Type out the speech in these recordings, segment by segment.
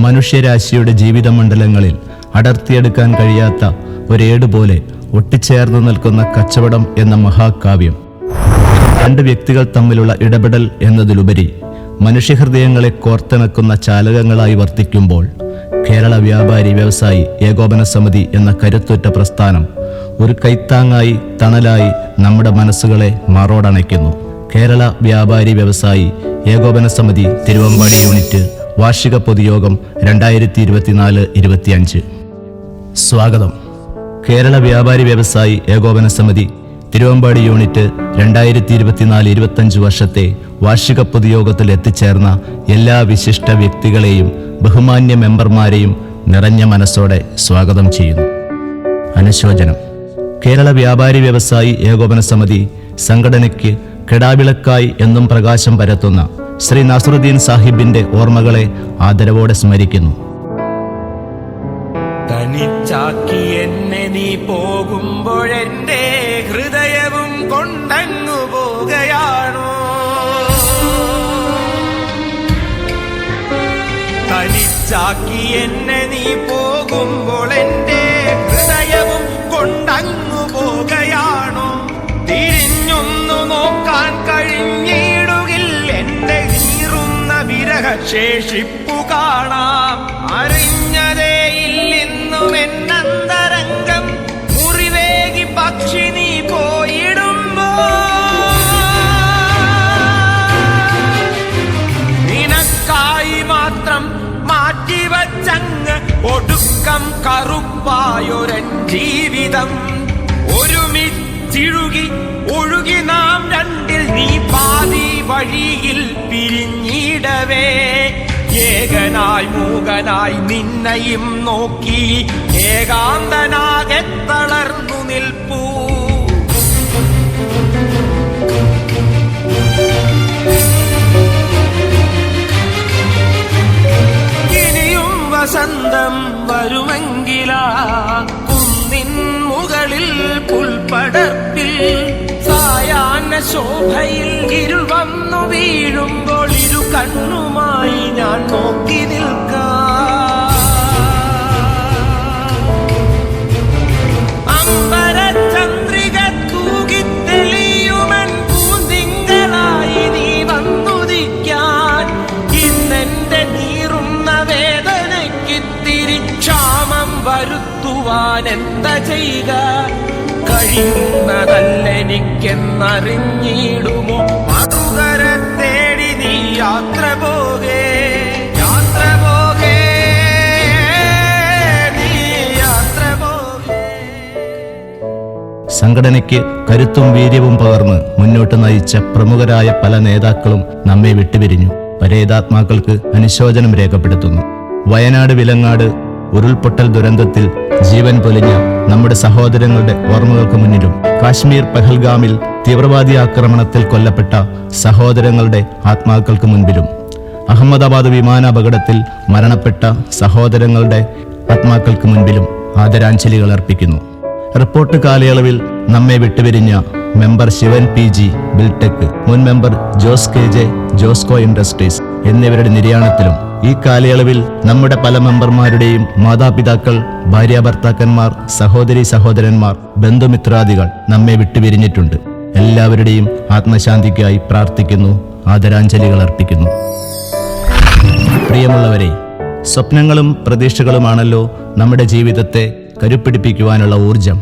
മനുഷ്യരാശിയുടെ ജീവിതമണ്ഡലങ്ങളിൽ അടർത്തിയെടുക്കാൻ കഴിയാത്ത ഒരേടുപോലെ ഒട്ടിച്ചേർന്നു നിൽക്കുന്ന കച്ചവടം എന്ന മഹാകാവ്യം രണ്ട് വ്യക്തികൾ തമ്മിലുള്ള ഇടപെടൽ എന്നതിലുപരി മനുഷ്യഹൃദയങ്ങളെ കോർത്തിണക്കുന്ന ചാലകങ്ങളായി വർത്തിക്കുമ്പോൾ കേരള വ്യാപാരി വ്യവസായി ഏകോപന സമിതി എന്ന കരുത്തുറ്റ പ്രസ്ഥാനം ഒരു കൈത്താങ്ങായി തണലായി നമ്മുടെ മനസ്സുകളെ മാറോടണയ്ക്കുന്നു. കേരള വ്യാപാരി വ്യവസായി ഏകോപന സമിതി തിരുവമ്പാടി യൂണിറ്റ് വാർഷിക പൊതുയോഗം 2024-25. സ്വാഗതം. കേരള വ്യാപാരി വ്യവസായി ഏകോപന സമിതി തിരുവമ്പാടി യൂണിറ്റ് 2024-25 വർഷത്തെ വാർഷിക പൊതുയോഗത്തിൽ എത്തിച്ചേർന്ന എല്ലാ വിശിഷ്ട വ്യക്തികളെയും ബഹുമാന്യ മെമ്പർമാരെയും നിറഞ്ഞ മനസ്സോടെ സ്വാഗതം ചെയ്യുന്നു. അനുശോചനം. കേരള വ്യാപാരി വ്യവസായി ഏകോപന സമിതി സംഘടനയ്ക്ക് കെടാവിളക്കായി എന്നും പ്രകാശം പരത്തുന്ന ശ്രീ നസറുദ്ദീൻ സാഹിബിന്റെ ഓർമ്മകളെ ആദരവോടെ സ്മരിക്കുന്നു. തനിച്ചാക്കി എന്നെ നീ പോകുമ്പോഴെന്റെ ഹൃദയവും കൊണ്ടങ്ങു പോകുകയാണോ? തനിച്ചാക്കി എന്നെ നീ പോകുമ്പോൾ എന്റെ ഹൃദയവും കൊണ്ടങ്ങു പോകുകയാണോ? തിരിഞ്ഞൊന്നു നോക്കാൻ കഴിഞ്ഞിടുകിൽ എന്റെ നീറുന്ന വിരഹശേഷിപ്പു കാണാം. അറിഞ്ഞതേയില്ലെന്നും എന്നന്തരംഗം മുറിവേകി പക്ഷി നീ പോയിടുമ്പോ നിനക്കായി മാത്രം മാറ്റിവച്ചങ്ങ് ഒടുക്കം കറുപ്പായൊരൻ ജീവിതം ഒരുമിച്ചിഴുകി ഒഴുകി നാം രണ്ടിൽ നീ പാതി വഴിയിൽ പിരിഞ്ഞിടവേ ഏകനായി മൂകനായി നിന്നെയും നോക്കി ഏകാന്തനാകെ തളർന്നു നിൽപ്പൂ. ഇനിയും വസന്തം വരുമെങ്കിലാ കുന്നിൻ മുകളിൽ പുൽപ്പടർപ്പിൽ സായാഹ്ന ശോഭയിൽ ഇരുൾ വന്നു വീഴുമ്പോൾ ഇരു കണ്ണുമായി ഞാൻ നോക്കി നിൽക്കാം. അമ്പരചന്ദ്രിക തൂകിത്തെളിയുമൻ പൂന്തിങ്കളായി നീ വന്നുദിക്കാൻ ഇന്നെന്റെ നീറുന്ന വേദനയ്ക്കിത്തിരി ക്ഷാമം വരുത്തുവാൻ എന്താ ചെയ്യുക? കഴിയുന്നതല്ലെനിക്കെന്നറിഞ്ഞിടുമോ? മധുകരെ തേടി നീ യാത്ര പോകേ, യാത്ര പോകേ, നീ യാത്ര പോകേ. സംഘടനയ്ക്ക് കരുത്തും വീര്യവും പകർന്ന് മുന്നോട്ട് നയിച്ച പ്രമുഖരായ പല നേതാക്കളും നമ്മെ വിട്ടുപിരിഞ്ഞു. പരേതാത്മാക്കൾക്ക് അനുശോചനം രേഖപ്പെടുത്തുന്നു. വയനാട് വിലങ്ങാട് ഉരുൾപൊട്ടൽ ദുരന്തത്തിൽ ജീവൻ പൊലിഞ്ഞ നമ്മുടെ സഹോദരങ്ങളുടെ ഓർമ്മകൾക്ക് മുന്നിലും കാശ്മീർ പെഹൽഗാമിൽ തീവ്രവാദി ആക്രമണത്തിൽ കൊല്ലപ്പെട്ട സഹോദരങ്ങളുടെ ആത്മാക്കൾക്ക് മുൻപിലും അഹമ്മദാബാദ് വിമാനാപകടത്തിൽ മരണപ്പെട്ട സഹോദരങ്ങളുടെ ആത്മാക്കൾക്ക് മുൻപിലും ആദരാഞ്ജലികൾ അർപ്പിക്കുന്നു. റിപ്പോർട്ട് കാലയളവിൽ നമ്മെ വിട്ടുപിരിഞ്ഞ മെമ്പർ ശിവൻ PG ബിൽടെക്, മുൻ member Jose KJ Josco industries എന്നിവരുടെ നിര്യാണത്തിലും ഈ കാലയളവിൽ നമ്മുടെ പല മെമ്പർമാരുടെയും മാതാപിതാക്കൾ, ഭാര്യാഭർത്താക്കന്മാർ, സഹോദരീ സഹോദരന്മാർ, ബന്ധുമിത്രാദികൾ നമ്മെ വിട്ടുപിരിഞ്ഞിട്ടുണ്ട്. എല്ലാവരുടെയും ആത്മശാന്തിക്കായി പ്രാർത്ഥിക്കുന്നു, ആദരാഞ്ജലികൾ അർപ്പിക്കുന്നു. പ്രിയമുള്ളവരെ, സ്വപ്നങ്ങളും പ്രതീക്ഷകളുമാണല്ലോ നമ്മുടെ ജീവിതത്തെ കരുപ്പിടിപ്പിക്കുവാനുള്ള ഊർജം.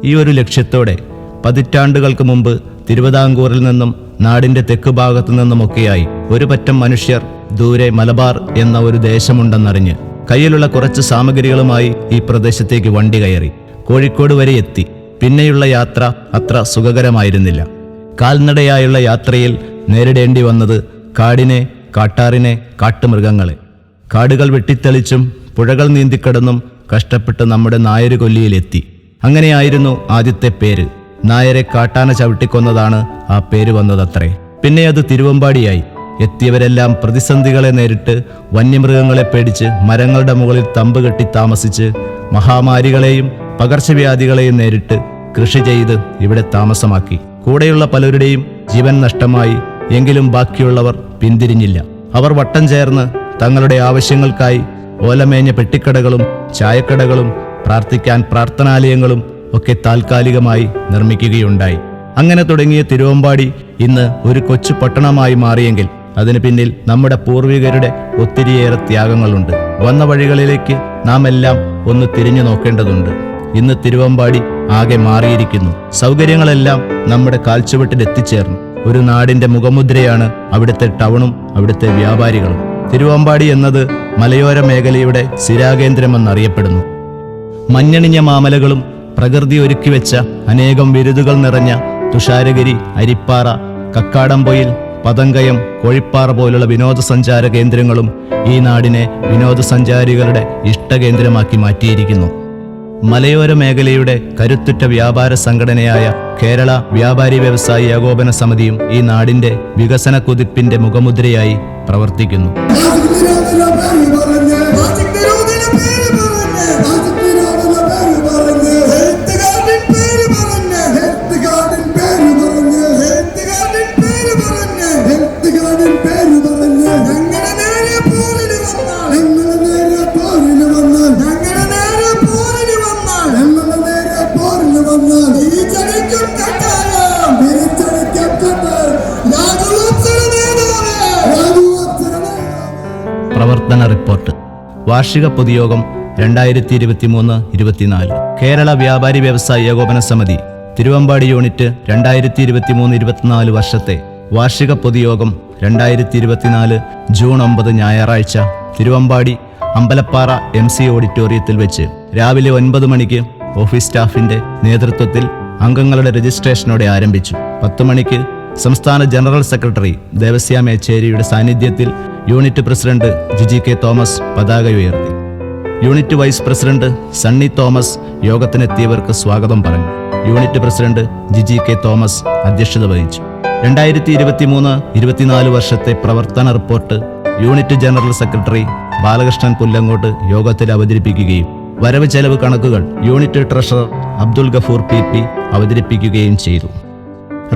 ഈ ഒരു ലക്ഷ്യത്തോടെ പതിറ്റാണ്ടുകൾക്ക് മുമ്പ് തിരുവിതാംകൂറിൽ നിന്നും നാടിന്റെ തെക്ക് ഭാഗത്തു നിന്നുമൊക്കെയായി ഒരു പറ്റം മനുഷ്യർ ദൂരെ മലബാർ എന്ന ഒരു ദേശമുണ്ടെന്നറിഞ്ഞ് കയ്യിലുള്ള കുറച്ച് സാമഗ്രികളുമായി ഈ പ്രദേശത്തേക്ക് വണ്ടി കയറി കോഴിക്കോട് വരെ എത്തി. പിന്നെയുള്ള യാത്ര അത്ര സുഖകരമായിരുന്നില്ല. കാൽനടയായുള്ള യാത്രയിൽ നേരിടേണ്ടി വന്നത് കാടിനെ, കാട്ടാറിനെ, കാട്ടുമൃഗങ്ങളെ. കാടുകൾ വെട്ടിത്തെളിച്ചും പുഴകൾ നീന്തിക്കടന്നും കഷ്ടപ്പെട്ട് നമ്മുടെ നായര് കൊല്ലിയിലെത്തി. അങ്ങനെയായിരുന്നു ആദ്യത്തെ പേര്. നായരെ കാട്ടാന ചവിട്ടിക്കൊന്നതാണ് ആ പേര് വന്നതത്രേ. പിന്നെ അത് തിരുവമ്പാടിയായി. എത്തിയവരെല്ലാം പ്രതിസന്ധികളെ നേരിട്ട് വന്യമൃഗങ്ങളെ പേടിച്ച് മരങ്ങളുടെ മുകളിൽ തമ്പ് കെട്ടി താമസിച്ച് മഹാമാരികളെയും പകർച്ചവ്യാധികളെയും നേരിട്ട് കൃഷി ചെയ്ത് ഇവിടെ താമസമാക്കി. കൂടെയുള്ള പലരുടെയും ജീവൻ നഷ്ടമായി. എങ്കിലും ബാക്കിയുള്ളവർ പിന്തിരിഞ്ഞില്ല. അവർ വട്ടം ചേർന്ന് തങ്ങളുടെ ആവശ്യങ്ങൾക്കായി ഓലമേഞ്ഞ പെട്ടിക്കടകളും ചായക്കടകളും പ്രാർത്ഥിക്കാൻ പ്രാർത്ഥനാലയങ്ങളും ഒക്കെ താൽക്കാലികമായി നിർമ്മിക്കുകയുണ്ടായി. അങ്ങനെ തുടങ്ങിയ തിരുവമ്പാടി ഇന്ന് ഒരു കൊച്ചു പട്ടണമായി മാറിയെങ്കിൽ അതിനു പിന്നിൽ നമ്മുടെ പൂർവികരുടെ ഒത്തിരിയേറെ ത്യാഗങ്ങളുണ്ട്. വന്ന വഴികളിലേക്ക് നാം എല്ലാം ഒന്ന് തിരിഞ്ഞു നോക്കേണ്ടതുണ്ട്. ഇന്ന് തിരുവമ്പാടി ആകെ മാറിയിരിക്കുന്നു. സൗകര്യങ്ങളെല്ലാം നമ്മുടെ കാൽച്ചുവട്ടിൽ എത്തിച്ചേർന്നു. ഒരു നാടിന്റെ മുഖമുദ്രയാണ് അവിടുത്തെ ടൗണും അവിടുത്തെ വ്യാപാരികളും. തിരുവമ്പാടി എന്നത് മലയോര മേഖലയുടെ സ്ഥിരാകേന്ദ്രമെന്നറിയപ്പെടുന്നു. മഞ്ഞണിഞ്ഞ മാമലകളും പ്രകൃതി ഒരുക്കിവെച്ച അനേകം വിരുതുകൾ നിറഞ്ഞ തുഷാരഗിരി, അരിപ്പാറ, കക്കാടംപൊയിൽ, പതങ്കയം, കോഴിപ്പാറ പോലുള്ള വിനോദസഞ്ചാര കേന്ദ്രങ്ങളും ഈ നാടിനെ വിനോദസഞ്ചാരികളുടെ ഇഷ്ടകേന്ദ്രമാക്കി മാറ്റിയിരിക്കുന്നു. മലയോര മേഖലയുടെ കരുത്തുറ്റ വ്യാപാര സംഘടനയായ കേരള വ്യാപാരി വ്യവസായി ഏകോപന സമിതിയും ഈ നാടിന്റെ വികസന കുതിപ്പിന്റെ മുഖമുദ്രയായി പ്രവർത്തിക്കുന്നു. പ്രവർത്തന റിപ്പോർട്ട്. വാർഷിക പൊതുയോഗം 2023-24. കേരള വ്യാപാരി വ്യവസായി ഏകോപന സമിതി തിരുവമ്പാടി യൂണിറ്റ് 2023-24 വർഷത്തെ വാർഷിക പൊതുയോഗം 2024 ജൂൺ 9 ഞായറാഴ്ച തിരുവമ്പാടി അമ്പലപ്പാറ MC ഓഡിറ്റോറിയത്തിൽ വെച്ച് രാവിലെ 9 മണിക്ക് ഓഫീസ് സ്റ്റാഫിന്റെ നേതൃത്വത്തിൽ അംഗങ്ങളുടെ രജിസ്ട്രേഷനോടെ ആരംഭിച്ചു. 10 മണിക്ക് സംസ്ഥാന ജനറൽ സെക്രട്ടറി ദേവസ്യാം മേച്ചേരിയുടെ സാന്നിധ്യത്തിൽ unit president Jiji K Thomas പതാക ഉയർത്തി. Unit vice president Sunny Thomas യോഗത്തിനെത്തിയവർക്ക് സ്വാഗതം പറഞ്ഞു. Unit president Jiji K Thomas അധ്യക്ഷത വഹിച്ചു. 2023-24 വർഷത്തെ പ്രവർത്തന report unit general secretary Balakrishnan Pullangott യോഗത്തിൽ അവതരിപ്പിക്കുകയും വരവ് ചെലവ് കണക്കുകൾ unit treasurer Abdul Gafoor PP അവതരിപ്പിക്കുകയും ചെയ്തു.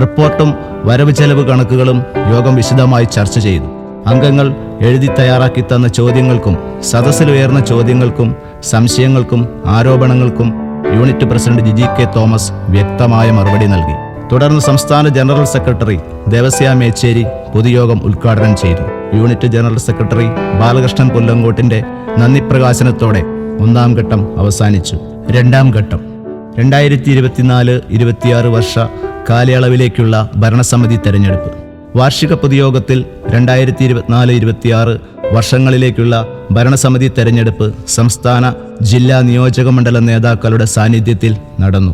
റിപ്പോർട്ടും വരവ് ചെലവ് കണക്കുകളും യോഗം വിശദമായി ചർച്ച ചെയ്തു. അംഗങ്ങൾ എഴുതി തയ്യാറാക്കി തന്ന ചോദ്യങ്ങൾക്കും സദസ്സിലുയർന്ന ചോദ്യങ്ങൾക്കും സംശയങ്ങൾക്കും ആരോപണങ്ങൾക്കും unit president Jiji K Thomas വ്യക്തമായ മറുപടി നൽകി. തുടർന്ന് സംസ്ഥാന ജനറൽ സെക്രട്ടറി ദേവസ്യാം മേച്ചേരി പൊതുയോഗം ഉദ്ഘാടനം ചെയ്തു. യൂണിറ്റ് ജനറൽ സെക്രട്ടറി ബാലകൃഷ്ണൻ പുല്ലങ്കോട്ടിന്റെ നന്ദി പ്രകാശനത്തോടെ 1ാം ഘട്ടം അവസാനിച്ചു. 2ാം ഘട്ടം 2024-26 വർഷ കാലയളവിലേക്കുള്ള ഭരണസമിതി തെരഞ്ഞെടുപ്പ്. വാർഷിക പൊതുയോഗത്തിൽ 2024-26 വർഷങ്ങളിലേക്കുള്ള ഭരണസമിതി തെരഞ്ഞെടുപ്പ് സംസ്ഥാന ജില്ലാ നിയോജകമണ്ഡല നേതാക്കളുടെ സാന്നിധ്യത്തിൽ നടന്നു.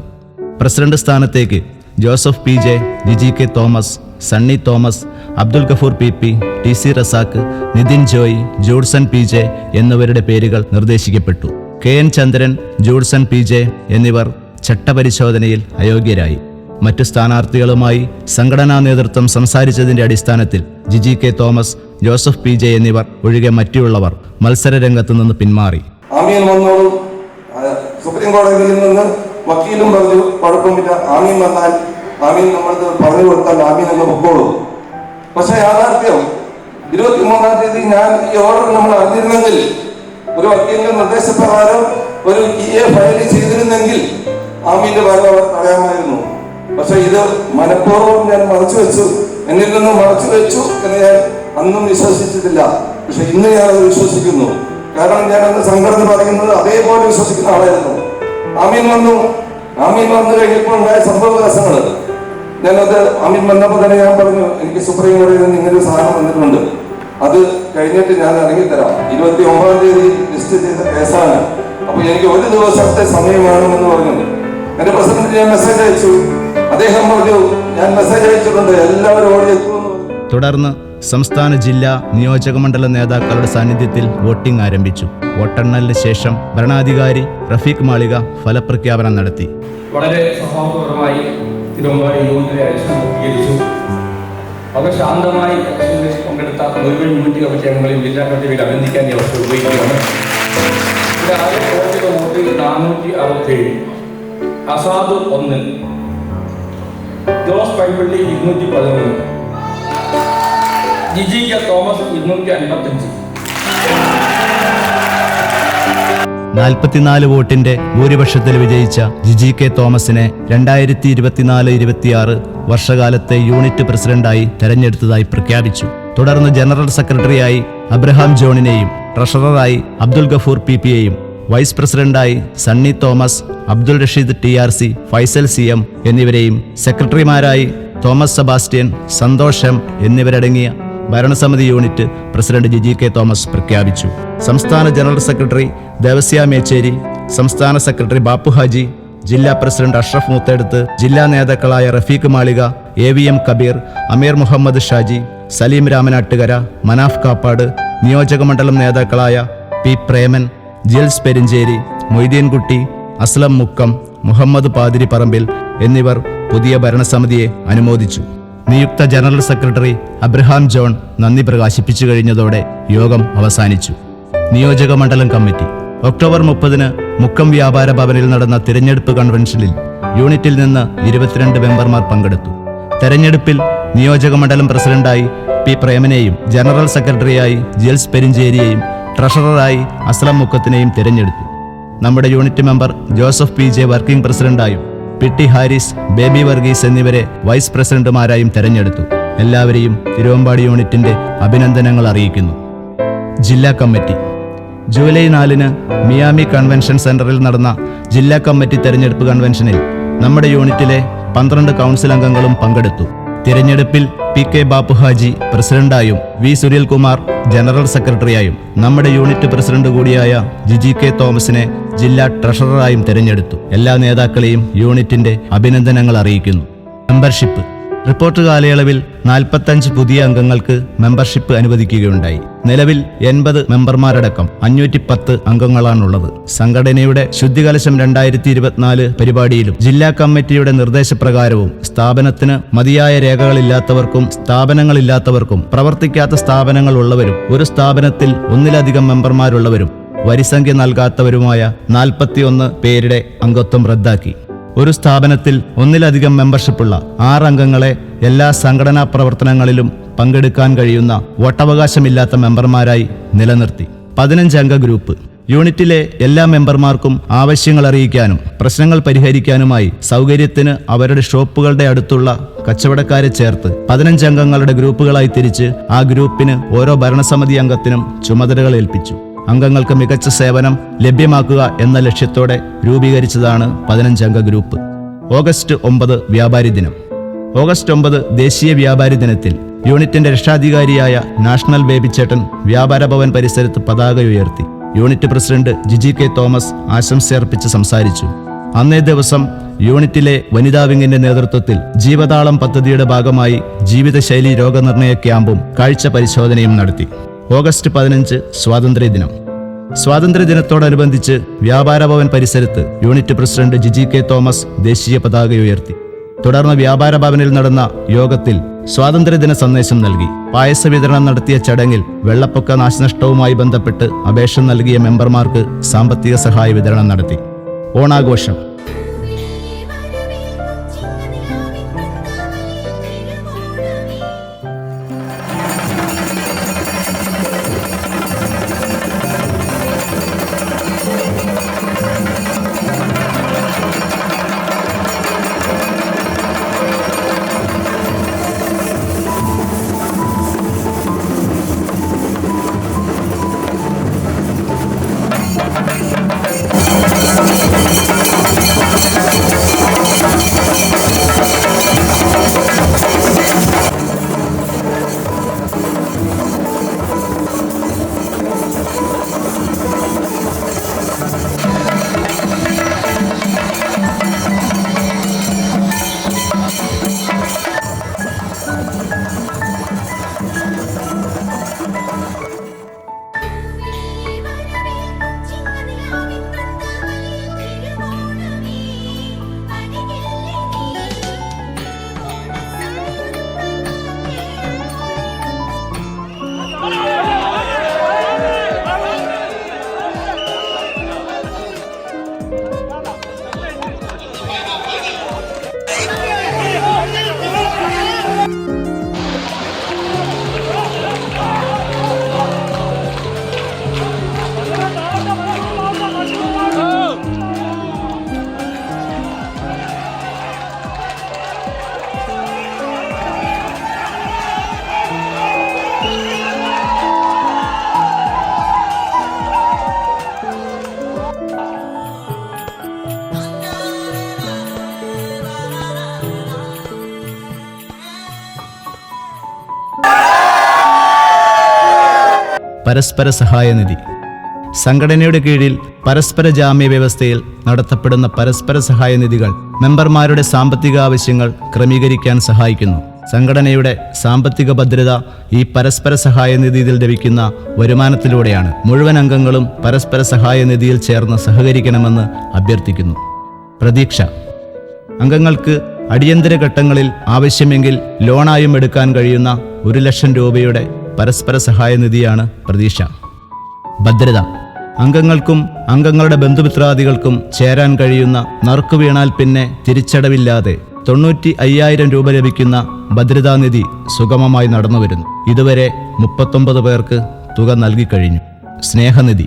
പ്രസിഡന്റ് സ്ഥാനത്തേക്ക് Joseph PJ, Jiji K Thomas, Sunny Thomas, Abdul Gafoor PP, TC Razak, Nitin Joy, Judson PJ എന്നിവരുടെ പേരുകൾ നിർദ്ദേശിക്കപ്പെട്ടു. KN ചന്ദ്രൻ, ജൂഡ്സൺ PJ എന്നിവർ ചട്ടപരിശോധനയിൽ അയോഗ്യരായി. മറ്റു സ്ഥാനാർത്ഥികളുമായി സംഘടനാ നേതൃത്വം സംസാരിച്ചതിന്റെ അടിസ്ഥാനത്തിൽ Jiji K Thomas, Joseph PJ എന്നിവർ ഒഴികെ മറ്റുള്ളവർ മത്സര രംഗത്ത് നിന്ന് പിന്മാറി. സുപ്രീം കോടതിയിൽ നിന്ന് വക്കീലും പറഞ്ഞു കുഴപ്പമില്ല, ആമീൻ വന്നാൽ ആമീൻ നമ്മൾക്ക് പറഞ്ഞു കൊടുത്താൽ ആമീൻ എന്ന് പൊക്കോളൂ. പക്ഷെ യാഥാർത്ഥ്യം 23-ാം തീയതി ഞാൻ ഈ ഓർഡർ നമ്മൾ അറിഞ്ഞിരുന്നെങ്കിൽ, ഒരു വക്കീലിന്റെ നിർദ്ദേശപ്രകാരം ഒരു EA ഫയൽ ചെയ്തിരുന്നെങ്കിൽ ആമീന്റെ ഭാഗം അവർ തടയാമായിരുന്നു. പക്ഷെ ഇത് മനഃപൂർവ്വം ഞാൻ മറച്ചു വെച്ചു, എന്നിൽ നിന്ന് മറച്ചു വെച്ചു എന്ന് ഞാൻ അന്നും വിശ്വസിച്ചിട്ടില്ല. പക്ഷെ ഇന്ന് ഞാനത് വിശ്വസിക്കുന്നു. കാരണം ഞാൻ അന്ന് സംഘടന പറയുന്നത് അതേപോലെ വിശ്വസിക്കുന്ന ആളായിരുന്നു. ആമീൻ വന്നു കഴിഞ്ഞപ്പോൾ ഉണ്ടായ സംഭവവികാസങ്ങൾ ഞാനത് ആമീൻ വന്നപ്പോൾ തന്നെ ഞാൻ പറഞ്ഞു, എനിക്ക് സുപ്രീം കോടതിയിൽ നിന്ന് ഇങ്ങനൊരു സാധനം വന്നിട്ടുണ്ട്, അത് കഴിഞ്ഞിട്ട് ഞാൻ ഇറങ്ങിത്തരാം. 29-ാം തീയതി ലിസ്റ്റ് ചെയ്ത കേസാണ്, അപ്പൊ എനിക്ക് 1 ദിവസത്തെ സമയം വേണമെന്ന് പറഞ്ഞു. എന്റെ പ്രസിഡന്റ് ഞാൻ മെസ്സേജ് അയച്ചു. അദ്ദേഹം പറഞ്ഞു, ഞാൻ മെസ്സേജ് അയച്ചിട്ടുണ്ട്, എല്ലാവരും ഓടി എത്തുമെന്ന്. തുടർന്ന് സംസ്ഥാന ജില്ലാ നിയോജകമണ്ഡല നേതാക്കളുടെ സാന്നിധ്യത്തിൽ വോട്ടിംഗ് ആരംഭിച്ചു. വോട്ടെണ്ണലിന് ശേഷം ഭരണാധികാരി റഫീഖ് മാളിക ഫലപ്രഖ്യാപനം നടത്തി. വളരെ സൗഹാർദ്ദപരമായി തിരുവമ്പാടി യൂണിറ്റിലെ ഇലക്ഷൻ പൂർത്തീകരിച്ചു. വളരെ ശാന്തമായി ഇലക്ഷനിൽ പങ്കെടുത്ത മുഴുവൻ യൂണിറ്റ് കമ്മിറ്റി അംഗങ്ങളെയും ജില്ലാ കമ്മിറ്റിയിൽ അഭിനന്ദിക്കാൻ ഈ അവസരം ഉപയോഗിക്കുകയാണ്. ഇവിടെ ആകെ പോയിട്ടുള്ള വോട്ട് 467, അസാദ് 1, ജോസ് പൈപ്പള്ളി 213, ജിജി കെ തോമസ് 255, 44 വോട്ടിന്റെ ഭൂരിപക്ഷത്തിൽ വിജയിച്ച ജിജി കെ തോമസിനെ 2024-26 വർഷകാലത്തെ യൂണിറ്റ് പ്രസിഡന്റായി തെരഞ്ഞെടുത്തതായി പ്രഖ്യാപിച്ചു. തുടർന്ന് ജനറൽ സെക്രട്ടറിയായി അബ്രഹാം ജോണിനെയും ട്രഷററായി അബ്ദുൽ ഗഫൂർ PPയെയും വൈസ് പ്രസിഡന്റായി Sunny Thomas, Abdul Rasheed TRC, Faisal CM എന്നിവരെയും സെക്രട്ടറിമാരായി തോമസ് സെബാസ്റ്റ്യൻ, സന്തോഷ് M എന്നിവരടങ്ങിയ ഭരണസമിതി unit president Jiji K Thomas പ്രഖ്യാപിച്ചു. സംസ്ഥാന ജനറൽ സെക്രട്ടറി ദേവസ്യ മേച്ചേരി, സംസ്ഥാന സെക്രട്ടറി ബാപ്പു ഹാജി, ജില്ലാ പ്രസിഡന്റ് അഷ്റഫ് മൂത്തേടത്ത്, ജില്ലാ നേതാക്കളായ റഫീഖ് മാളിക, AVM കബീർ, അമീർ മുഹമ്മദ് ഷാജി, സലീം രാമനാട്ടുകര, മനാഫ് കാപ്പാട്, നിയോജകമണ്ഡലം നേതാക്കളായ P പ്രേമൻ, ജിൽസ് പെരിഞ്ചേരി, മൊയ്തീൻകുട്ടി, അസ്ലം മുക്കം, മുഹമ്മദ് പാതിരി പറമ്പിൽ എന്നിവർ പുതിയ ഭരണസമിതിയെ അനുമോദിച്ചു. നിയുക്ത ജനറൽ സെക്രട്ടറി അബ്രഹാം ജോൺ നന്ദി പ്രകാശിപ്പിച്ചു കഴിഞ്ഞതോടെ യോഗം അവസാനിച്ചു. നിയോജക മണ്ഡലം കമ്മിറ്റി ഒക്ടോബർ 30 മുക്കം വ്യാപാര ഭവനിൽ നടന്ന തിരഞ്ഞെടുപ്പ് കൺവെൻഷനിൽ യൂണിറ്റിൽ നിന്ന് 22 മെമ്പർമാർ പങ്കെടുത്തു. തെരഞ്ഞെടുപ്പിൽ നിയോജക മണ്ഡലം പ്രസിഡന്റായി P പ്രേമനെയും ജനറൽ സെക്രട്ടറിയായി ജിൽസ് പെരിഞ്ചേരിയെയും ട്രഷററായി അസ്ലം മുക്കത്തിനെയും തിരഞ്ഞെടുത്തു. നമ്മുടെ unit member Joseph PJ working പ്രസിഡന്റായും PT ഹാരിസ്, ബേബി വർഗീസ് എന്നിവരെ വൈസ് പ്രസിഡന്റുമാരായും തെരഞ്ഞെടുത്തു. എല്ലാവരെയും തിരുവമ്പാടി യൂണിറ്റിന്റെ അഭിനന്ദനങ്ങൾ അറിയിക്കുന്നു. ജില്ലാ കമ്മിറ്റി ജൂലൈ 4 മിയാമി കൺവെൻഷൻ സെന്ററിൽ നടന്ന ജില്ലാ കമ്മിറ്റി തെരഞ്ഞെടുപ്പ് കൺവെൻഷനിൽ നമ്മുടെ യൂണിറ്റിലെ 12 കൗൺസിൽ അംഗങ്ങളും പങ്കെടുത്തു. തിരഞ്ഞെടുപ്പിൽ PK ബാപ്പു ഹാജി പ്രസിഡന്റായും V സുനിൽകുമാർ ജനറൽ സെക്രട്ടറിയായും നമ്മുടെ യൂണിറ്റ് പ്രസിഡന്റ് കൂടിയായ ജിജി കെ തോമസിനെ ജില്ലാ ട്രഷററായും തിരഞ്ഞെടുത്തു. എല്ലാ നേതാക്കളെയും യൂണിറ്റിന്റെ അഭിനന്ദനങ്ങൾ അറിയിക്കുന്നു. മെമ്പർഷിപ്പ് റിപ്പോർട്ട് കാലയളവിൽ 45 പുതിയ അംഗങ്ങൾക്ക് മെമ്പർഷിപ്പ് അനുവദിക്കുകയുണ്ടായി. നിലവിൽ 80 മെമ്പർമാരടക്കം 510 അംഗങ്ങളാണുള്ളത്. സംഘടനയുടെ ശുദ്ധികലശം 2024 പരിപാടിയിലും ജില്ലാ കമ്മിറ്റിയുടെ നിർദ്ദേശപ്രകാരവും സ്ഥാപനത്തിന് മതിയായ രേഖകളില്ലാത്തവർക്കും സ്ഥാപനങ്ങളില്ലാത്തവർക്കും പ്രവർത്തിക്കാത്ത സ്ഥാപനങ്ങൾ ഉള്ളവരും ഒരു സ്ഥാപനത്തിൽ ഒന്നിലധികം മെമ്പർമാരുള്ളവരും വരിസംഖ്യ നൽകാത്തവരുമായ 41 പേരുടെ അംഗത്വം റദ്ദാക്കി. ഒരു സ്ഥാപനത്തിൽ ഒന്നിലധികം മെമ്പർഷിപ്പുള്ള 6 അംഗങ്ങളെ എല്ലാ സംഘടനാ പ്രവർത്തനങ്ങളിലും പങ്കെടുക്കാൻ കഴിയുന്ന വോട്ടവകാശമില്ലാത്ത മെമ്പർമാരായി നിലനിർത്തി. 15 അംഗ ഗ്രൂപ്പ് യൂണിറ്റിലെ എല്ലാ മെമ്പർമാർക്കും ആവശ്യങ്ങൾ അറിയിക്കാനും പ്രശ്നങ്ങൾ പരിഹരിക്കാനുമായി സൗകര്യത്തിന് അവരുടെ ഷോപ്പുകളുടെ അടുത്തുള്ള കച്ചവടക്കാരെ ചേർത്ത് 15 അംഗങ്ങളുടെ ഗ്രൂപ്പുകളായി തിരിച്ച് ആ ഗ്രൂപ്പിന് ഓരോ ഭരണസമിതി അംഗത്തിനും ചുമതലകൾ ഏൽപ്പിച്ചു. അംഗങ്ങൾക്ക് മികച്ച സേവനം ലഭ്യമാക്കുക എന്ന ലക്ഷ്യത്തോടെ രൂപീകരിച്ചതാണ് 15 അംഗ ഗ്രൂപ്പ്. ഓഗസ്റ്റ് 9 വ്യാപാരി ദിനം. ഓഗസ്റ്റ് 9 ദേശീയ വ്യാപാരി ദിനത്തിൽ യൂണിറ്റിന്റെ രക്ഷാധികാരിയായ നാഷണൽ ബേബിച്ചേട്ടൻ വ്യാപാര ഭവൻ പരിസരത്ത് പതാക ഉയർത്തി. Unit president Jiji K Thomas ആശംസയർപ്പിച്ച് സംസാരിച്ചു. അന്നേ ദിവസം യൂണിറ്റിലെ വനിതാ വിങ്ങിന്റെ നേതൃത്വത്തിൽ ജീവതാളം പദ്ധതിയുടെ ഭാഗമായി ജീവിതശൈലി രോഗനിർണയ ക്യാമ്പും കാഴ്ച പരിശോധനയും നടത്തി. ഓഗസ്റ്റ് 15 സ്വാതന്ത്ര്യദിനം. സ്വാതന്ത്ര്യദിനത്തോടനുബന്ധിച്ച് വ്യാപാര ഭവൻ പരിസരത്ത് unit president Jiji K Thomas ദേശീയ പതാക ഉയർത്തി. തുടർന്ന് വ്യാപാര ഭവനിൽ നടന്ന യോഗത്തിൽ സ്വാതന്ത്ര്യദിന സന്ദേശം നൽകി. പായസ വിതരണം നടത്തിയ ചടങ്ങിൽ വെള്ളപ്പൊക്ക നാശനഷ്ടവുമായി ബന്ധപ്പെട്ട് അപേക്ഷ നൽകിയ മെമ്പർമാർക്ക് സാമ്പത്തിക സഹായ വിതരണം നടത്തി. ഓണാഘോഷം. പരസ്പര സഹായനിധി. സംഘടനയുടെ കീഴിൽ പരസ്പര ജാമ്യ വ്യവസ്ഥയിൽ നടത്തപ്പെടുന്ന പരസ്പര സഹായനിധികൾ മെമ്പർമാരുടെ സാമ്പത്തിക ആവശ്യങ്ങൾ ക്രമീകരിക്കാൻ സഹായിക്കുന്നു. സംഘടനയുടെ സാമ്പത്തിക ഭദ്രത ഈ പരസ്പര സഹായനിധിയിൽ ലഭിക്കുന്ന വരുമാനത്തിലൂടെയാണ്. മുഴുവൻ അംഗങ്ങളും പരസ്പര സഹായനിധിയിൽ ചേർന്ന് സഹകരിക്കണമെന്ന് അഭ്യർത്ഥിക്കുന്നു. പ്രതീക്ഷ. അംഗങ്ങൾക്ക് അടിയന്തര ഘട്ടങ്ങളിൽ ആവശ്യമെങ്കിൽ ലോണായും എടുക്കാൻ കഴിയുന്ന 1,00,000 രൂപയുടെ പരസ്പര സഹായനിധിയാണ് പ്രതീക്ഷ. ഭദ്രത. അംഗങ്ങൾക്കും അംഗങ്ങളുടെ ബന്ധുമിത്രാദികൾക്കും ചേരാൻ കഴിയുന്ന നറുക്കു വീണാൽ പിന്നെ തിരിച്ചടവില്ലാതെ 95,000 രൂപ ലഭിക്കുന്ന ഭദ്രതാനിധി സുഗമമായി നടന്നുവരുന്നു. ഇതുവരെ 39 പേർക്ക് തുക നൽകിക്കഴിഞ്ഞു. സ്നേഹനിധി.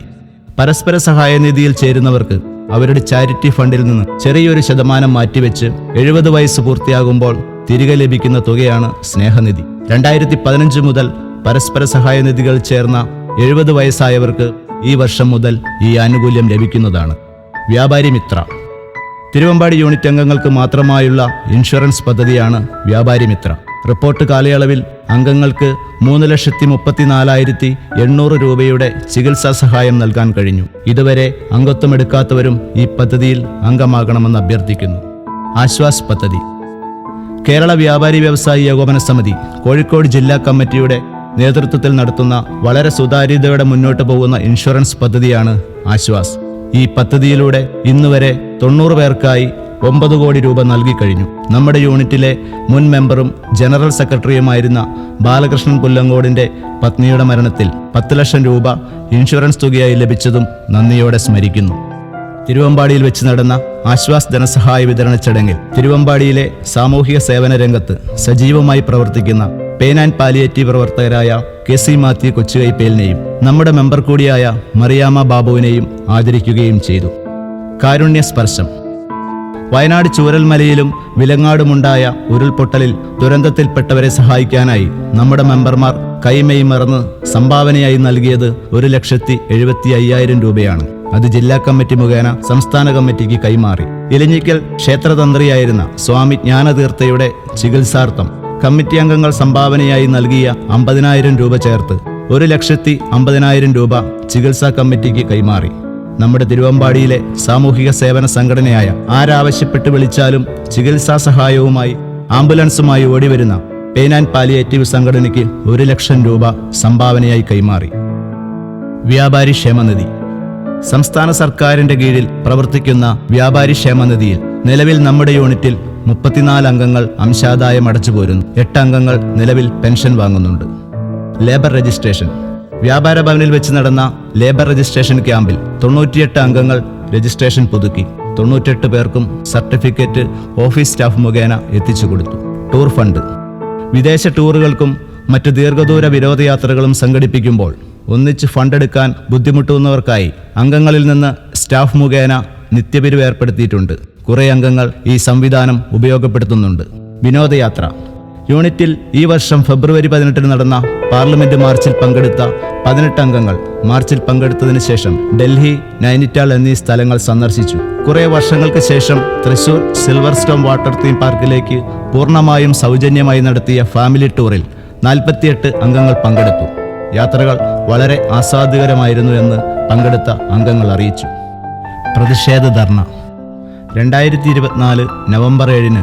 പരസ്പര സഹായനിധിയിൽ ചേരുന്നവർക്ക് അവരുടെ ചാരിറ്റി ഫണ്ടിൽ നിന്ന് ചെറിയൊരു ശതമാനം മാറ്റിവെച്ച് 70 വയസ്സ് പൂർത്തിയാകുമ്പോൾ തിരികെ ലഭിക്കുന്ന തുകയാണ് സ്നേഹനിധി. 2015 മുതൽ പരസ്പര സഹായനിധികൾ ചേർന്ന 70 വയസ്സായവർക്ക് ഈ വർഷം മുതൽ ഈ ആനുകൂല്യം ലഭിക്കുന്നതാണ്. വ്യാപാരി മിത്ര. തിരുവമ്പാടി യൂണിറ്റ് അംഗങ്ങൾക്ക് മാത്രമായുള്ള ഇൻഷുറൻസ് പദ്ധതിയാണ് വ്യാപാരി മിത്ര. റിപ്പോർട്ട് കാലയളവിൽ അംഗങ്ങൾക്ക് 3,34,800 രൂപയുടെ ചികിത്സാ സഹായം നൽകാൻ കഴിഞ്ഞു. ഇതുവരെ അംഗത്വമെടുക്കാത്തവരും ഈ പദ്ധതിയിൽ അംഗമാകണമെന്ന് അഭ്യർത്ഥിക്കുന്നു. ആശ്വാസ് പദ്ധതി. കേരള വ്യാപാരി വ്യവസായി ഏകോപന സമിതി കോഴിക്കോട് ജില്ലാ കമ്മിറ്റിയുടെ നേതൃത്വത്തിൽ നടത്തുന്ന വളരെ സുതാര്യതയോടെ മുന്നോട്ട് പോകുന്ന ഇൻഷുറൻസ് പദ്ധതിയാണ് ആശ്വാസ്. ഈ പദ്ധതിയിലൂടെ ഇന്നുവരെ 90 പേർക്കായി 9 കോടി രൂപ നൽകിക്കഴിഞ്ഞു. നമ്മുടെ യൂണിറ്റിലെ മുൻ മെമ്പറും ജനറൽ സെക്രട്ടറിയുമായിരുന്ന ബാലകൃഷ്ണൻ പുല്ലങ്കോടിന്റെ പത്നിയുടെ മരണത്തിൽ 10 ലക്ഷം രൂപ ഇൻഷുറൻസ് തുകയായി ലഭിച്ചതും നന്ദിയോടെ സ്മരിക്കുന്നു. തിരുവമ്പാടിയിൽ വെച്ച് നടന്ന ആശ്വാസ് ധനസഹായ വിതരണ ചടങ്ങിൽ തിരുവമ്പാടിയിലെ സാമൂഹിക സേവന രംഗത്ത് സജീവമായി പ്രവർത്തിക്കുന്ന പെയിൻ ആൻഡ് പാലിയേറ്റീവ് പ്രവർത്തകരായ KC മാത്യു കൊച്ചുകൈപ്പേലിനെയും നമ്മുടെ മെമ്പർ കൂടിയായ മറിയാമ്മ ബാബുവിനെയും ആദരിക്കുകയും ചെയ്തു. കാരുണ്യ സ്പർശം. വയനാട് ചൂരൽമലയിലും വിലങ്ങാടുമുണ്ടായ ഉരുൾപൊട്ടലിൽ ദുരന്തത്തിൽപ്പെട്ടവരെ സഹായിക്കാനായി നമ്മുടെ മെമ്പർമാർ കൈമെയ് മറന്ന് സംഭാവനയായി നൽകിയത് 1,75,000 രൂപയാണ്. അത് ജില്ലാ കമ്മിറ്റി മുഖേന സംസ്ഥാന കമ്മിറ്റിക്ക് കൈമാറി. ഇലഞ്ഞിക്കൽ ക്ഷേത്രതന്ത്രിയായിരുന്ന സ്വാമി ജ്ഞാനതീർത്ഥയുടെ ചികിത്സാർത്ഥം കമ്മിറ്റി അംഗങ്ങൾ സംഭാവനയായി നൽകിയ 50,000 രൂപ ചേർത്ത് 1,50,000 രൂപ ചികിത്സാ കമ്മിറ്റിക്ക് കൈമാറി. നമ്മുടെ തിരുവമ്പാടിയിലെ സാമൂഹിക സേവന സംഘടനയായ ആരാവശ്യപ്പെട്ട് വിളിച്ചാലും ചികിത്സാ സഹായവുമായി ആംബുലൻസുമായി ഓടിവരുന്ന പെയിൻ ആൻഡ് പാലിയേറ്റീവ് സംഘടനയ്ക്ക് 1,00,000 രൂപ സംഭാവനയായി കൈമാറി. വ്യാപാരി ക്ഷേമനിധി. സംസ്ഥാന സർക്കാരിന്റെ കീഴിൽ പ്രവർത്തിക്കുന്ന വ്യാപാരി ക്ഷേമനിധിയിൽ നിലവിൽ നമ്മുടെ യൂണിറ്റിൽ 34 അംഗങ്ങൾ അംശാദായം അടച്ചു പോരുന്നു. 8 അംഗങ്ങൾ നിലവിൽ പെൻഷൻ വാങ്ങുന്നുണ്ട്. Labour registration. വ്യാപാര ഭവനിൽ വെച്ച് നടന്ന ലേബർ രജിസ്ട്രേഷൻ ക്യാമ്പിൽ 98 അംഗങ്ങൾ രജിസ്ട്രേഷൻ പുതുക്കി. 98 പേർക്കും സർട്ടിഫിക്കറ്റ് ഓഫീസ് സ്റ്റാഫ് മുഖേന എത്തിച്ചു കൊടുത്തു. Tour fund. വിദേശ ടൂറുകൾക്കും മറ്റ് ദീർഘദൂര വിനോദയാത്രകളും സംഘടിപ്പിക്കുമ്പോൾ ഒന്നിച്ച് ഫണ്ടെടുക്കാൻ ബുദ്ധിമുട്ടുന്നവർക്കായി അംഗങ്ങളിൽ നിന്ന് സ്റ്റാഫ് മുഖേന നിത്യപിരിവ് ഏർപ്പെടുത്തിയിട്ടുണ്ട്. കുറേ അംഗങ്ങൾ ഈ സംവിധാനം ഉപയോഗപ്പെടുത്തുന്നുണ്ട്. വിനോദയാത്ര. യൂണിറ്റിൽ ഈ വർഷം ഫെബ്രുവരി 18 നടന്ന പാർലമെന്റ് മാർച്ചിൽ പങ്കെടുത്ത 18 അംഗങ്ങൾ മാർച്ചിൽ പങ്കെടുത്തതിന് ശേഷം ഡൽഹി, നൈനിറ്റാൾ എന്നീ സ്ഥലങ്ങൾ സന്ദർശിച്ചു. കുറേ വർഷങ്ങൾക്ക് ശേഷം Thrissur silver storm water theme പാർക്കിലേക്ക് പൂർണ്ണമായും സൗജന്യമായി നടത്തിയ ഫാമിലി ടൂറിൽ 48 അംഗങ്ങൾ പങ്കെടുത്തു. യാത്രകൾ വളരെ ആസ്വാദ്യകരമായിരുന്നു എന്ന് പങ്കെടുത്ത അംഗങ്ങൾ അറിയിച്ചു. പ്രതിഷേധ ധർണ. 2024 നവംബർ 7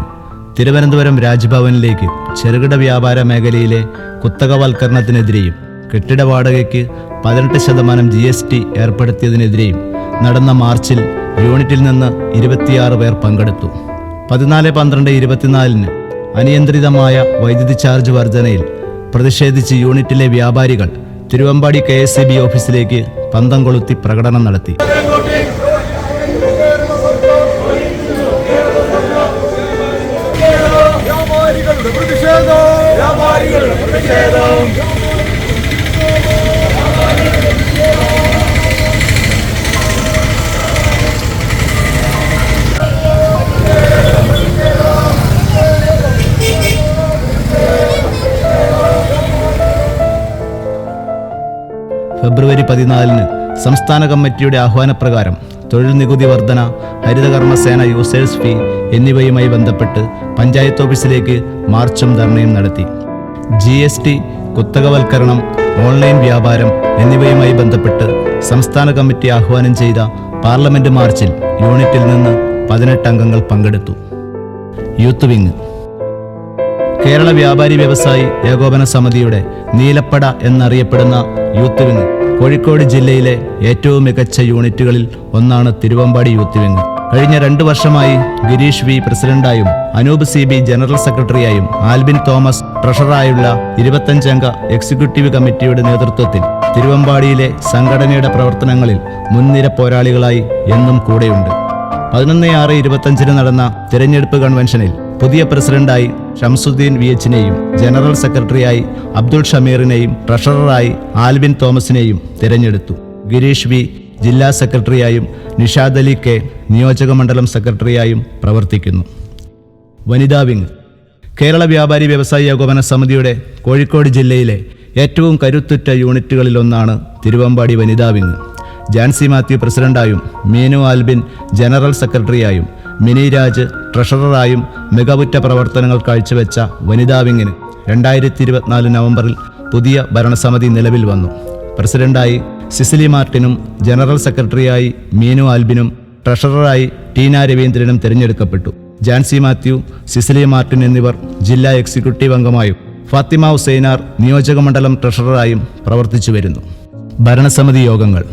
തിരുവനന്തപുരം രാജ്ഭവനിലേക്ക് ചെറുകിട വ്യാപാര മേഖലയിലെ കുത്തകവൽക്കരണത്തിനെതിരെയും കെട്ടിട വാടകയ്ക്ക് 18% GST ഏർപ്പെടുത്തിയതിനെതിരെയും നടന്ന മാർച്ചിൽ യൂണിറ്റിൽ നിന്ന് 26 പേർ പങ്കെടുത്തു. 14/12/24 അനിയന്ത്രിതമായ വൈദ്യുതി ചാർജ് വർധനയിൽ പ്രതിഷേധിച്ച് യൂണിറ്റിലെ വ്യാപാരികൾ തിരുവമ്പാടി KSEB ഓഫീസിലേക്ക് പന്തം കൊളുത്തി പ്രകടനം നടത്തി. ഫെബ്രുവരി 14 സംസ്ഥാന കമ്മിറ്റിയുടെ ആഹ്വാനപ്രകാരം തൊഴിൽ നികുതി വർധന, ഹരിതകർമ്മസേന യൂസേഴ്സ് ഫീ എന്നിവയുമായി ബന്ധപ്പെട്ട് പഞ്ചായത്ത് ഓഫീസിലേക്ക് മാർച്ചും ധർണയും നടത്തി. GST, കുത്തകവൽക്കരണം, ഓൺലൈൻ വ്യാപാരം എന്നിവയുമായി ബന്ധപ്പെട്ട് സംസ്ഥാന കമ്മിറ്റി ആഹ്വാനം ചെയ്ത പാർലമെന്റ് മാർച്ചിൽ യൂണിറ്റിൽ നിന്ന് 18 അംഗങ്ങൾ പങ്കെടുത്തു. Youth wing. കേരള വ്യാപാരി വ്യവസായി ഏകോപന സമിതിയുടെ നീലപ്പട എന്നറിയപ്പെടുന്ന യൂത്ത് വിങ് കോഴിക്കോട് ജില്ലയിലെ ഏറ്റവും മികച്ച യൂണിറ്റുകളിൽ ഒന്നാണ് തിരുവമ്പാടി യൂത്ത് വിങ്. കഴിഞ്ഞ 2 വർഷമായി ഗിരീഷ് വി പ്രസിഡന്റായും അനൂപ് CB ജനറൽ സെക്രട്ടറിയായും ആൽബിൻ തോമസ് ട്രഷററായുള്ള 25 അംഗ എക്സിക്യൂട്ടീവ് കമ്മിറ്റിയുടെ നേതൃത്വത്തിൽ തിരുവമ്പാടിയിലെ സംഘടനയുടെ പ്രവർത്തനങ്ങളിൽ മുൻനിര പോരാളികളായി എന്നും കൂടെയുണ്ട്. 11/6/25 നടന്ന തിരഞ്ഞെടുപ്പ് കൺവെൻഷനിൽ പുതിയ പ്രസിഡന്റായി ഷംസുദ്ദീൻ VH-നെയും ജനറൽ സെക്രട്ടറിയായി അബ്ദുൾ ഷമീറിനെയും ട്രഷററായി ആൽബിൻ തോമസിനെയും തിരഞ്ഞെടുത്തു. ഗിരീഷ് വി ജില്ലാ സെക്രട്ടറിയായും നിഷാദ് അലി K നിയോജക മണ്ഡലം സെക്രട്ടറിയായും പ്രവർത്തിക്കുന്നു. വനിതാ വിങ്. കേരള വ്യാപാരി വ്യവസായി ഏകോപന സമിതിയുടെ കോഴിക്കോട് ജില്ലയിലെ ഏറ്റവും കരുത്തുറ്റ യൂണിറ്റുകളിലൊന്നാണ് തിരുവമ്പാടി വനിതാ വിങ്. ജാൻസി മാത്യു പ്രസിഡന്റായും മീനു ആൽബിൻ ജനറൽ സെക്രട്ടറിയായും മിനി രാജ് ട്രഷററായും മികവുറ്റ പ്രവർത്തനങ്ങൾ കാഴ്ചവെച്ച വനിതാ വിങ്ങിന് 2024 നവംബറിൽ പുതിയ ഭരണസമിതി നിലവിൽ വന്നു. പ്രസിഡന്റായി സിസിലി മാർട്ടിനും ജനറൽ സെക്രട്ടറിയായി മീനു ആൽബിനും ട്രഷററായി ടീന രവീന്ദ്രനും തിരഞ്ഞെടുക്കപ്പെട്ടു. ജാൻസി മാത്യു, സിസിലി മാർട്ടിൻ എന്നിവർ ജില്ലാ എക്സിക്യൂട്ടീവ് അംഗമായും ഫാത്തിമ ഹുസൈനാർ നിയോജകമണ്ഡലം ട്രഷററായും പ്രവർത്തിച്ചു വരുന്നു. ഭരണസമിതി യോഗങ്ങൾ.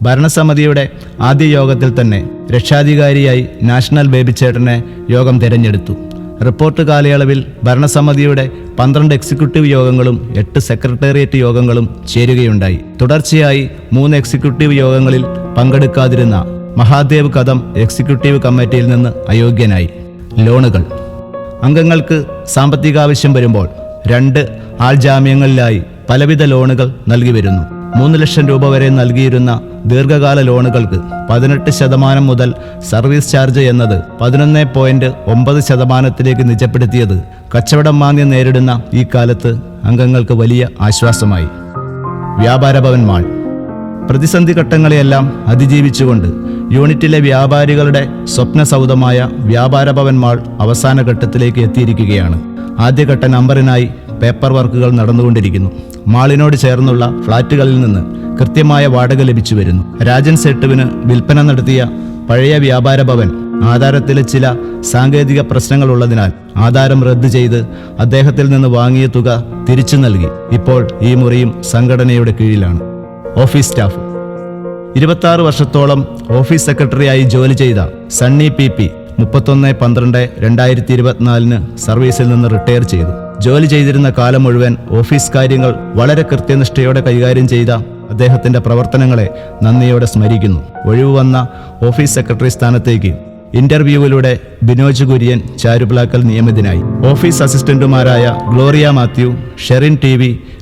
ഭരണസമിതിയുടെ ആദ്യ യോഗത്തിൽ തന്നെ രക്ഷാധികാരിയായി നാഷണൽ ബേബിച്ചേട്ടനെ യോഗം തിരഞ്ഞെടുത്തു. റിപ്പോർട്ട് കാലയളവിൽ ഭരണസമിതിയുടെ 12 എക്സിക്യൂട്ടീവ് യോഗങ്ങളും 8 സെക്രട്ടേറിയറ്റ് യോഗങ്ങളും ചേരുകയുണ്ടായി. തുടർച്ചയായി 3 എക്സിക്യൂട്ടീവ് യോഗങ്ങളിൽ പങ്കെടുക്കാതിരുന്ന മഹാദേവ് കദം എക്സിക്യൂട്ടീവ് കമ്മിറ്റിയിൽ നിന്ന് അയോഗ്യനായി. ലോണുകൾ. അംഗങ്ങൾക്ക് സാമ്പത്തികാവശ്യം വരുമ്പോൾ 2 ആൾജാമ്യങ്ങളിലായി പലവിധ ലോണുകൾ നൽകി വരുന്നു. 3 ലക്ഷം രൂപ വരെ നൽകിയിരുന്ന ദീർഘകാല ലോണുകൾക്ക് 18% മുതൽ സർവീസ് ചാർജ് എന്നത് 11.9% നിജപ്പെടുത്തിയത് കച്ചവടം മാന്ദ്യം നേരിടുന്ന ഈ കാലത്ത് അംഗങ്ങൾക്ക് വലിയ ആശ്വാസമായി. വ്യാപാര ഭവൻ മാൾ. പ്രതിസന്ധി ഘട്ടങ്ങളെയെല്ലാം അതിജീവിച്ചുകൊണ്ട് യൂണിറ്റിലെ വ്യാപാരികളുടെ സ്വപ്ന സൗധമായ വ്യാപാര ഭവൻ മാൾ അവസാന ഘട്ടത്തിലേക്ക് എത്തിയിരിക്കുകയാണ്. ആദ്യഘട്ട നമ്പറിനായി പേപ്പർ വർക്കുകൾ നടന്നുകൊണ്ടിരിക്കുന്നു. മാളിനോട് ചേർന്നുള്ള ഫ്ളാറ്റുകളിൽ നിന്ന് കൃത്യമായ വാടക ലഭിച്ചു വരുന്നു. രാജൻ സെട്ടുവിന് വിൽപ്പന നടത്തിയ പഴയ വ്യാപാര ഭവൻ ആധാരത്തിലെ ചില സാങ്കേതിക പ്രശ്നങ്ങളുള്ളതിനാൽ ആധാരം റദ്ദ് ചെയ്ത് അദ്ദേഹത്തിൽ നിന്ന് വാങ്ങിയ തുക തിരിച്ചു നൽകി. ഇപ്പോൾ ഈ മുറിയും സംഘടനയുടെ കീഴിലാണ്. Office staff. 26 വർഷത്തോളം ഓഫീസ് സെക്രട്ടറിയായി ജോലി ചെയ്ത സണ്ണി PP 31/12/2024 സർവീസിൽ നിന്ന് റിട്ടയർ ചെയ്തു. ജോലി ചെയ്തിരുന്ന കാലം മുഴുവൻ ഓഫീസ് കാര്യങ്ങൾ വളരെ കൃത്യനിഷ്ഠയോടെ കൈകാര്യം ചെയ്ത അദ്ദേഹത്തിന്റെ പ്രവർത്തനങ്ങളെ നന്ദിയോടെ സ്മരിക്കുന്നു. ഒഴിവ് വന്ന ഓഫീസ് സെക്രട്ടറി സ്ഥാനത്തേക്ക് ഇന്റർവ്യൂവിലൂടെ ബിനോജ് കുര്യൻ ചാരുപ്ലാക്കൽ നിയമിതനായി. ഓഫീസ് അസിസ്റ്റന്റുമാരായ ഗ്ലോറിയ മാത്യു, ഷെറിൻ TV,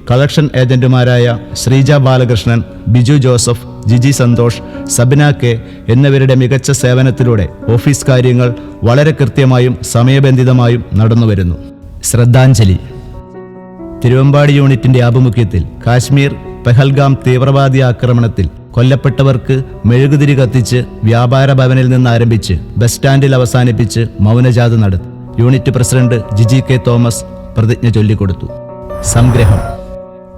കളക്ഷൻ ഏജന്റുമാരായ ശ്രീജ ബാലകൃഷ്ണൻ, ബിജു ജോസഫ്, ജിജി സന്തോഷ്, സബിന K എന്നിവരുടെ മികച്ച സേവനത്തിലൂടെ ഓഫീസ് കാര്യങ്ങൾ വളരെ കൃത്യമായും സമയബന്ധിതമായും നടന്നുവരുന്നു. ശ്രദ്ധാഞ്ജലി. തിരുവമ്പാടി യൂണിറ്റിന്റെ ആഭിമുഖ്യത്തിൽ കാശ്മീർ പെഹൽഗാം തീവ്രവാദി ആക്രമണത്തിൽ കൊല്ലപ്പെട്ടവർക്ക് മെഴുകുതിരി കത്തിച്ച് വ്യാപാര ഭവനിൽ നിന്ന് ആരംഭിച്ച് ബസ് സ്റ്റാൻഡിൽ അവസാനിപ്പിച്ച് മൗനജാഥ നടത്തി. Unit president Jiji K Thomas പ്രതിജ്ഞ ചൊല്ലിക്കൊടുത്തു. സംഗ്രഹം.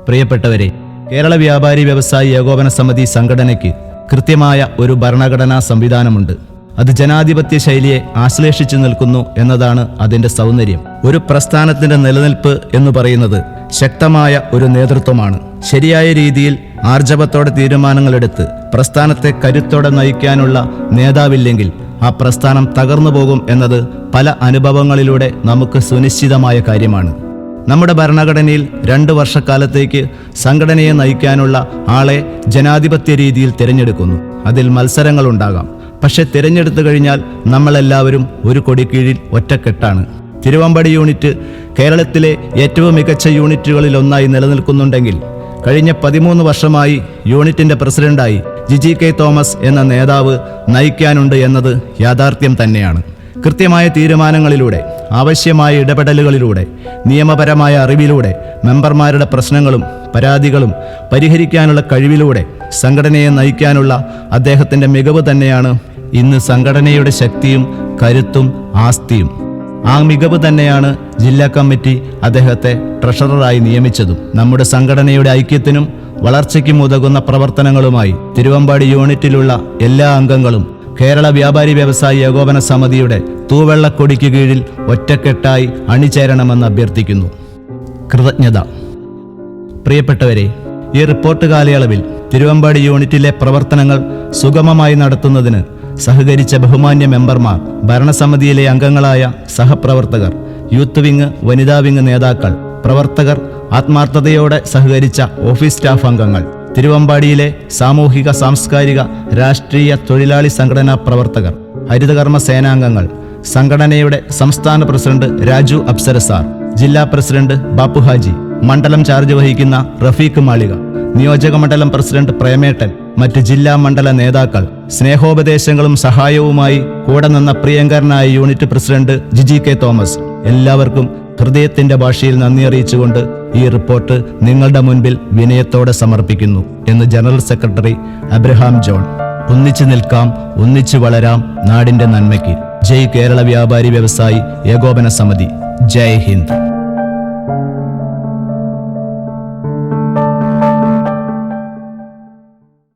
പ്രിയപ്പെട്ടവരെ, കേരള വ്യാപാരി വ്യവസായി ഏകോപന സമിതി സംഘടനയ്ക്ക് കൃത്യമായ ഒരു ഭരണഘടനാ സംവിധാനമുണ്ട്. അത് ജനാധിപത്യ ശൈലിയെ ആശ്ലേഷിച്ചു നിൽക്കുന്നു എന്നതാണ് അതിന്റെ സൗന്ദര്യം. ഒരു പ്രസ്ഥാനത്തിന്റെ നിലനിൽപ്പ് എന്ന് പറയുന്നത് ശക്തമായ ഒരു നേതൃത്വമാണ്. ശരിയായ രീതിയിൽ ആർജവത്തോടെ തീരുമാനങ്ങളെടുത്ത് പ്രസ്ഥാനത്തെ കരുത്തോടെ നയിക്കാനുള്ള നേതാവില്ലെങ്കിൽ ആ പ്രസ്ഥാനം തകർന്നു പോകും എന്നത് പല അനുഭവങ്ങളിലൂടെ നമുക്ക് സുനിശ്ചിതമായ കാര്യമാണ്. നമ്മുടെ ഭരണഘടനയിൽ 2 വർഷക്കാലത്തേക്ക് സംഘടനയെ നയിക്കാനുള്ള ആളെ ജനാധിപത്യ രീതിയിൽ തിരഞ്ഞെടുക്കുന്നു. അതിൽ മത്സരങ്ങളുണ്ടാകാം. പക്ഷെ തിരഞ്ഞെടുത്തു കഴിഞ്ഞാൽ നമ്മളെല്ലാവരും ഒരു കൊടിക്കീഴിൽ ഒറ്റക്കെട്ടാണ്. തിരുവമ്പാടി യൂണിറ്റ് കേരളത്തിലെ ഏറ്റവും മികച്ച യൂണിറ്റുകളിൽ ഒന്നായി നിലനിൽക്കുന്നുണ്ടെങ്കിൽ കഴിഞ്ഞ 13 വർഷമായി യൂണിറ്റിന്റെ പ്രസിഡന്റായി ജിജി K തോമസ് എന്ന നേതാവ് നയിക്കാനുണ്ട് എന്നത് യാഥാർത്ഥ്യം തന്നെയാണ്. കൃത്യമായ തീരുമാനങ്ങളിലൂടെ, ആവശ്യമായ ഇടപെടലുകളിലൂടെ, നിയമപരമായ അറിവിലൂടെ, മെമ്പർമാരുടെ പ്രശ്നങ്ങളും പരാതികളും പരിഹരിക്കാനുള്ള കഴിവിലൂടെ സംഘടനയെ നയിക്കാനുള്ള അദ്ദേഹത്തിന്റെ മികവ് തന്നെയാണ് ഇന്ന് സംഘടനയുടെ ശക്തിയും കരുത്തും ആസ്തിയും. ആ മികവ് തന്നെയാണ് ജില്ലാ കമ്മിറ്റി അദ്ദേഹത്തെ ട്രഷററായി നിയമിച്ചതും. നമ്മുടെ സംഘടനയുടെ ഐക്യത്തിനും വളർച്ചയ്ക്കും ഉതകുന്ന പ്രവർത്തനങ്ങളുമായി തിരുവമ്പാടി യൂണിറ്റിലുള്ള എല്ലാ അംഗങ്ങളും കേരള വ്യാപാരി വ്യവസായി ഏകോപന സമിതിയുടെ തൂവെള്ളക്കൊടിക്ക് കീഴിൽ ഒറ്റക്കെട്ടായി അണിചേരണമെന്ന് അഭ്യർത്ഥിക്കുന്നു. കൃതജ്ഞത. പ്രിയപ്പെട്ടവരെ, ഈ റിപ്പോർട്ട് കാലയളവിൽ തിരുവമ്പാടി യൂണിറ്റിലെ പ്രവർത്തനങ്ങൾ സുഗമമായി നടത്തുന്നതിന് സഹകരിച്ച ബഹുമാന്യ മെമ്പർമാർ, ഭരണസമിതിയിലെ അംഗങ്ങളായ സഹപ്രവർത്തകർ, യൂത്ത് വിങ്, വനിതാ വിങ് നേതാക്കൾ, പ്രവർത്തകർ, ആത്മാർത്ഥതയോടെ സഹകരിച്ച ഓഫീസ് സ്റ്റാഫ് അംഗങ്ങൾ, തിരുവമ്പാടിയിലെ സാമൂഹിക, സാംസ്കാരിക, രാഷ്ട്രീയ, തൊഴിലാളി സംഘടനാ പ്രവർത്തകർ, ഹരിതകർമ്മ സേനാംഗങ്ങൾ, സംഘടനയുടെ സംസ്ഥാന പ്രസിഡന്റ് രാജു അപ്സര സാർ, ജില്ലാ പ്രസിഡന്റ് ബാപ്പു ഹാജി, മണ്ഡലം ചാർജ് വഹിക്കുന്ന റഫീഖ് മാളിക, നിയോജക മണ്ഡലം പ്രസിഡന്റ് പ്രേമേട്ടൻ, മറ്റ് ജില്ലാ മണ്ഡല നേതാക്കൾ, സ്നേഹോപദേശങ്ങളും സഹായവുമായി കൂടെ നിന്ന പ്രിയങ്കരനായ unit president Jiji K Thomas, എല്ലാവർക്കും ഹൃദയത്തിന്റെ ഭാഷയിൽ നന്ദി അറിയിച്ചുകൊണ്ട് ഈ റിപ്പോർട്ട് നിങ്ങളുടെ മുൻപിൽ വിനയത്തോടെ സമർപ്പിക്കുന്നു എന്ന് ജനറൽ സെക്രട്ടറി അബ്രഹാം ജോൺ. ഒന്നിച്ചു നിൽക്കാം, ഒന്നിച്ചു വളരാം, നാടിന്റെ നന്മയ്ക്ക്. ജയ് കേരള വ്യാപാരി വ്യവസായി ഏകോപന സമിതി. ജയ് ഹിന്ദ്.